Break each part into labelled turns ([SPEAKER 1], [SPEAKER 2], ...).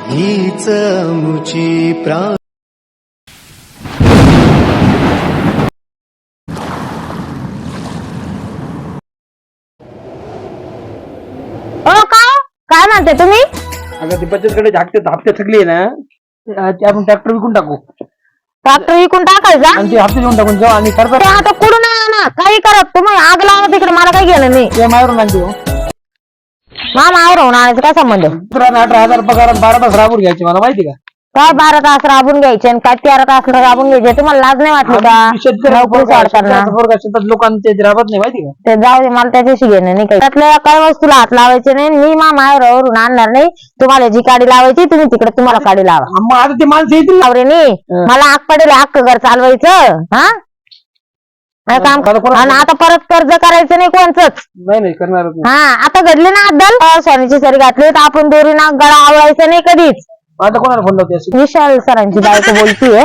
[SPEAKER 1] हीच मुची प्राण.
[SPEAKER 2] काय म्हणते तुम्ही?
[SPEAKER 3] अगं ती बचतकडे हप्ते थकली आहे ना, ते आपण ट्रॅक्टर विकून टाकू
[SPEAKER 2] ट्रॅक्टर विकून टाकायचा
[SPEAKER 3] आणि ते हप्ते देऊन टाकून जाऊ आणि सरकार
[SPEAKER 2] ते आता कुठून आहे ना काही करत तुम्ही आग लावा तिकडे मला काही गेलं नाही.
[SPEAKER 3] ते मारून आणते
[SPEAKER 2] मामा आवरून आणायचं काय संबंध?
[SPEAKER 3] 18,000 पगार 12 तास राबून घ्यायचे मला माहिती का?
[SPEAKER 2] काय 12 तास राबून घ्यायचे आणि काय 13 तास राबून घ्यायचे? तुम्हाला लाज नाही वाटली का? नोकरी सोडताना
[SPEAKER 3] लोकांचे राबत नाही माहिती का?
[SPEAKER 2] ते जाऊ दे मला त्याच्याशी घेणं नाही काही. त्यातल्या काय वस्तूला हात लावायचे नाही. मी मामावरून आणणार नाही. तुम्हाला जी गाडी लावायची तुम्ही तिकडे तुम्हाला गाडी लावा.
[SPEAKER 3] मग आता ते माणसं येतील ना.
[SPEAKER 2] नवऱ्यानी मला आग पडेल हक्क घर चालवायचं हा काम. आणि आता परत कर्ज करायचं नाही कोणचंच.
[SPEAKER 3] नाही करणार
[SPEAKER 2] हा आता घडले ना अद्दल सोन्याची सरी घातली तर आपण दोरीना गळा आवळायचा नाही कधीच.
[SPEAKER 3] आता कोणाला फोन लावते?
[SPEAKER 2] विशाल सरांची बायको बोलतीये.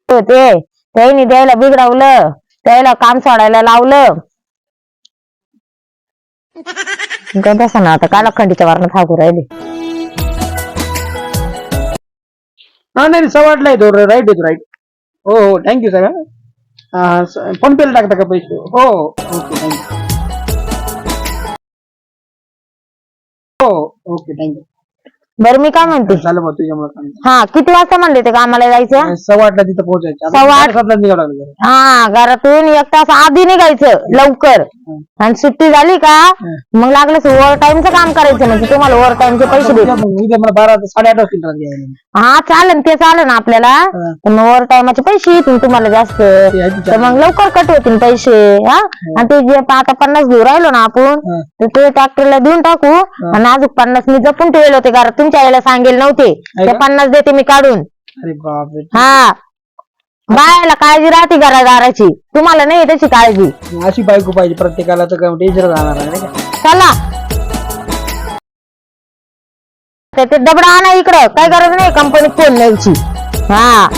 [SPEAKER 2] ते त्यांनी द्यायला बिघडवलं, त्याला काम सोडायला लावलं. तसं ना आता काला खंडीच्या वारनं थाकू राहिले.
[SPEAKER 3] हा नाही सवाटला येतो राईट येतो राईट. हो हो थँक्यू सर. फोन पेला टाकता का पैसे? हो ओके थँक्यू. हो ओके थँक्यू.
[SPEAKER 2] बरं मी काय म्हणते
[SPEAKER 3] झालं बघ तुझ्यामुळे.
[SPEAKER 2] हा किती वाजता म्हणले ते कामाला जायचं?
[SPEAKER 3] 8:15 तिथं पोहोचायचं.
[SPEAKER 2] 8:15
[SPEAKER 3] निघावं लागलं.
[SPEAKER 2] हा घरातून 1 तास आधी निघायचं लवकर. आणि सुट्टी झाली का मग लागलं ओव्हर टाइमचं काम करायचं म्हणजे तुम्हाला ओव्हर टाइमचे पैसे देतील.
[SPEAKER 3] उद्या मला 8:30 वाजता.
[SPEAKER 2] हा चालेल ते चालेल ना आपल्याला. मग ओव्हर टाइमचे पैसे येतील तुम्हाला जास्त तर मग लवकर कट होतील पैसे. हा आणि ते जे आता 50 घेऊ राहिलो ना आपण तर ते ट्रॅक्टरला देऊन टाकू. आणि अजून 50 मी जपून ठेवले होते घरात तुमच्या यायला सांगेल नव्हते. ते 50 देते मी काढून.
[SPEAKER 3] अरे बापरे.
[SPEAKER 2] हा बायाला काळजी राहते घरादाराची तुम्हाला नाही त्याची काळजी.
[SPEAKER 3] अशी बायको पाहिजे प्रत्येकाला तर टेन्शन राहणार नाही का?
[SPEAKER 2] चला ते डबडा आणा इकडं काही गरज नाही कंपनीत फोन न्यायची. हा